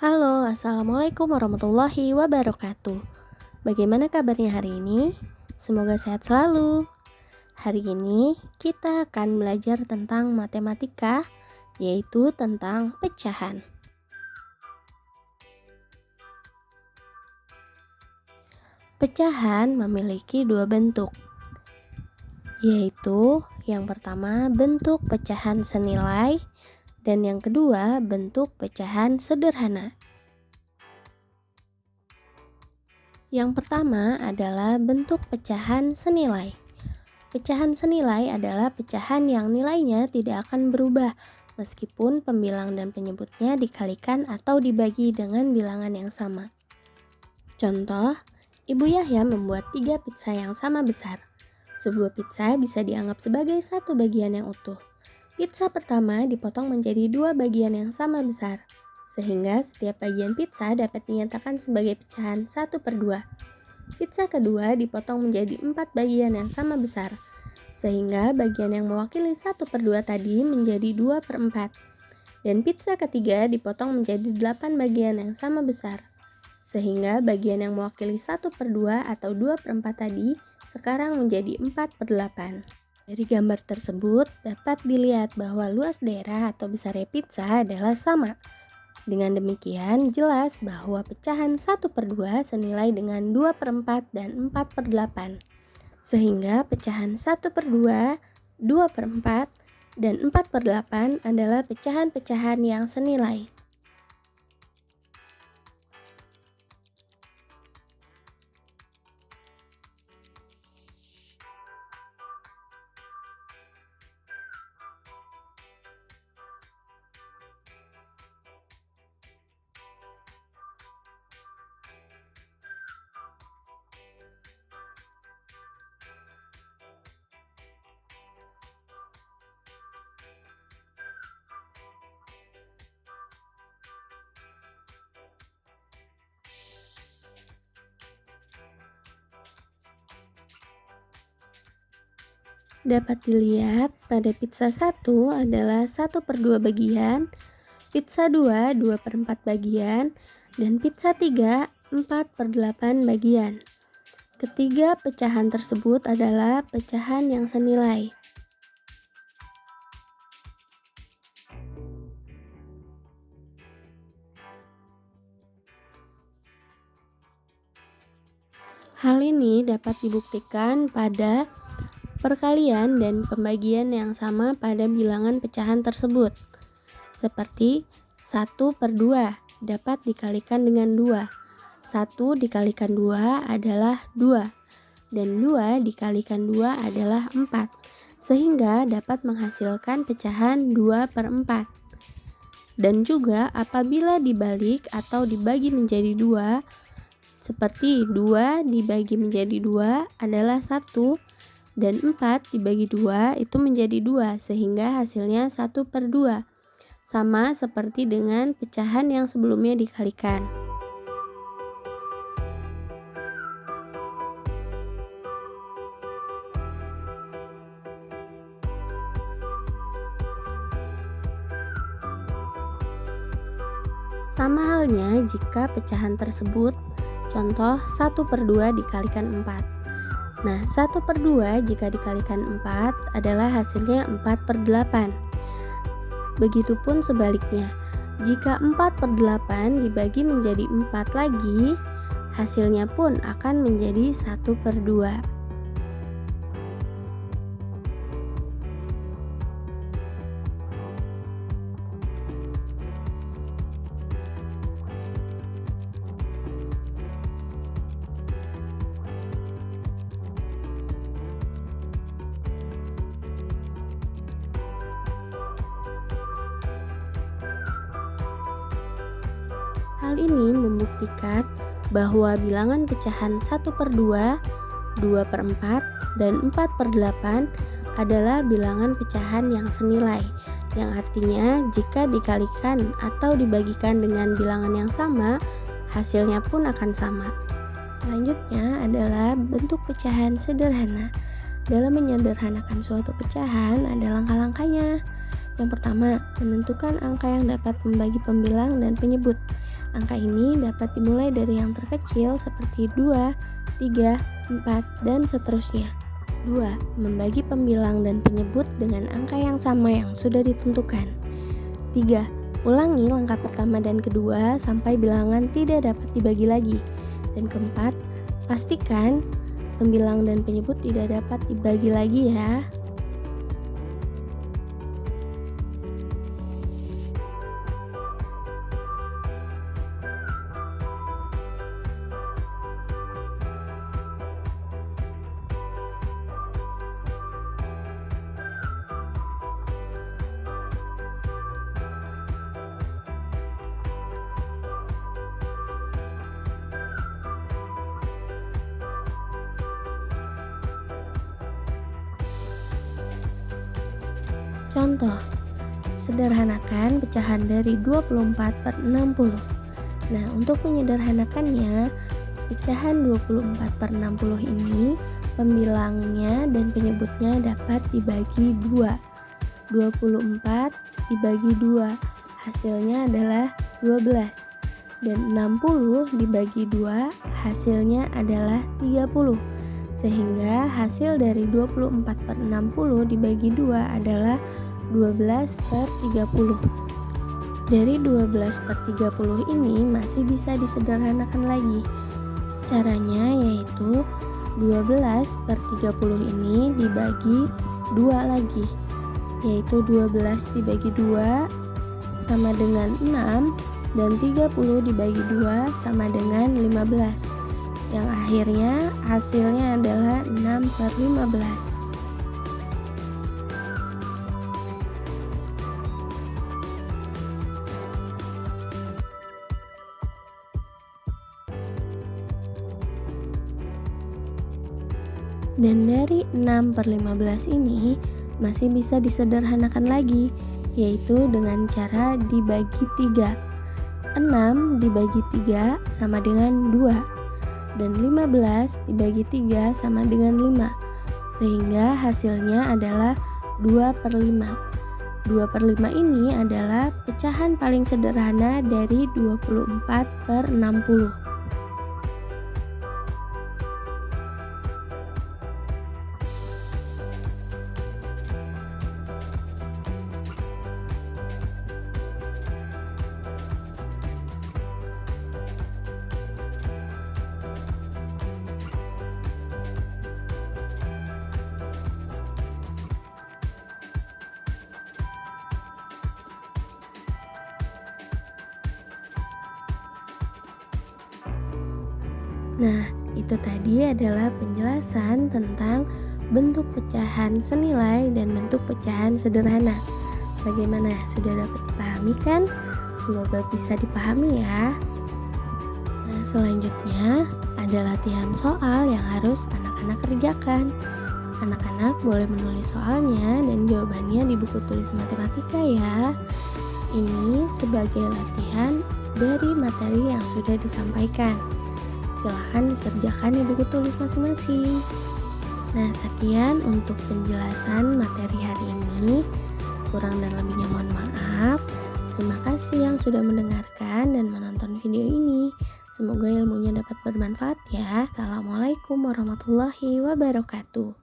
Halo, Assalamualaikum warahmatullahi wabarakatuh. Bagaimana kabarnya hari ini? Semoga sehat selalu. Hari ini kita akan belajar tentang matematika, yaitu tentang pecahan. Pecahan memiliki dua bentuk, yaitu yang pertama bentuk pecahan senilai dan yang kedua bentuk pecahan sederhana. Yang pertama adalah bentuk pecahan senilai. Pecahan senilai adalah pecahan yang nilainya tidak akan berubah meskipun pembilang dan penyebutnya dikalikan atau dibagi dengan bilangan yang sama. Contoh, Ibu Yahya membuat 3 pizza yang sama besar. Sebuah pizza bisa dianggap sebagai satu bagian yang utuh. Pizza pertama dipotong menjadi 2 bagian yang sama besar, sehingga setiap bagian pizza dapat dinyatakan sebagai pecahan 1/2. Pizza kedua dipotong menjadi 4 bagian yang sama besar, sehingga bagian yang mewakili 1/2 tadi menjadi 2/4. Dan pizza ketiga dipotong menjadi 8 bagian yang sama besar, sehingga bagian yang mewakili 1/2 atau 2/4 tadi sekarang menjadi 4/8. Dari gambar tersebut dapat dilihat bahwa luas daerah atau besarnya pizza adalah sama. Dengan demikian jelas bahwa pecahan 1/2 senilai dengan 2/4 dan 4/8. Sehingga pecahan 1/2, 2/4, dan 4/8 adalah pecahan-pecahan yang senilai. Dapat dilihat pada pizza 1 adalah 1/2 bagian, pizza 2 2/4 bagian, dan pizza 3 4/8 bagian. Ketiga pecahan tersebut adalah pecahan yang senilai. Hal ini dapat dibuktikan pada perkalian dan pembagian yang sama pada bilangan pecahan tersebut. Seperti 1/2 dapat dikalikan dengan 2. 1 dikalikan 2 adalah 2. Dan 2 dikalikan 2 adalah 4. Sehingga dapat menghasilkan pecahan 2/4. Dan juga apabila dibalik atau dibagi menjadi 2, seperti 2 dibagi menjadi 2 adalah 1. Dan 4 dibagi 2 itu menjadi 2, sehingga hasilnya 1/2. Sama seperti dengan pecahan yang sebelumnya dikalikan. Sama halnya jika pecahan tersebut, contoh 1/2 dikalikan 4. Nah, 1/2 jika dikalikan 4 adalah hasilnya 4/8. Begitupun sebaliknya, jika 4/8 dibagi menjadi 4 lagi, hasilnya pun akan menjadi 1/2. Hal ini membuktikan bahwa bilangan pecahan 1/2, 2/4, dan 4/8 adalah bilangan pecahan yang senilai, yang artinya jika dikalikan atau dibagikan dengan bilangan yang sama, hasilnya pun akan sama. Selanjutnya adalah bentuk pecahan sederhana. Dalam menyederhanakan suatu pecahan ada langkah-langkahnya. Yang pertama, menentukan angka yang dapat membagi pembilang dan penyebut. Angka ini dapat dimulai dari yang terkecil seperti 2, 3, 4, dan seterusnya. 2. Membagi pembilang dan penyebut dengan angka yang sama yang sudah ditentukan. 3. Ulangi langkah pertama dan kedua sampai bilangan tidak dapat dibagi lagi. Dan keempat, pastikan pembilang dan penyebut tidak dapat dibagi lagi ya. Contoh, sederhanakan pecahan dari 24/60. Nah, untuk menyederhanakannya, pecahan 24/60 ini pembilangnya dan penyebutnya dapat dibagi 2. 24 dibagi 2, hasilnya adalah 12. Dan 60 dibagi 2, hasilnya adalah 30. Sehingga hasil dari 24/60 dibagi 2 adalah 12/30. Dari 12/30 ini masih bisa disederhanakan lagi. Caranya yaitu 12/30 ini dibagi 2 lagi, yaitu 12 dibagi 2 sama dengan 6 dan 30 dibagi 2 sama dengan 15. Yang akhirnya hasilnya adalah 6/15. Dan dari 6/15 ini masih bisa disederhanakan lagi, yaitu dengan cara dibagi 3. 6 dibagi 3 sama dengan 2. Dan 15 dibagi 3 sama dengan 5, sehingga hasilnya adalah 2/5. 2/5 ini adalah pecahan paling sederhana dari 24/60. Nah, itu tadi adalah penjelasan tentang bentuk pecahan senilai dan bentuk pecahan sederhana. Bagaimana? Sudah dapat dipahami kan? Semoga bisa dipahami ya. Nah, selanjutnya ada latihan soal yang harus anak-anak kerjakan. Anak-anak boleh menulis soalnya dan jawabannya di buku tulis matematika ya. Ini sebagai latihan dari materi yang sudah disampaikan. Silahkan dikerjakan di buku tulis masing-masing. Nah, sekian untuk penjelasan materi hari ini. Kurang dan lebihnya mohon maaf. Terima kasih yang sudah mendengarkan dan menonton video ini. Semoga ilmunya dapat bermanfaat ya. Assalamualaikum warahmatullahi wabarakatuh.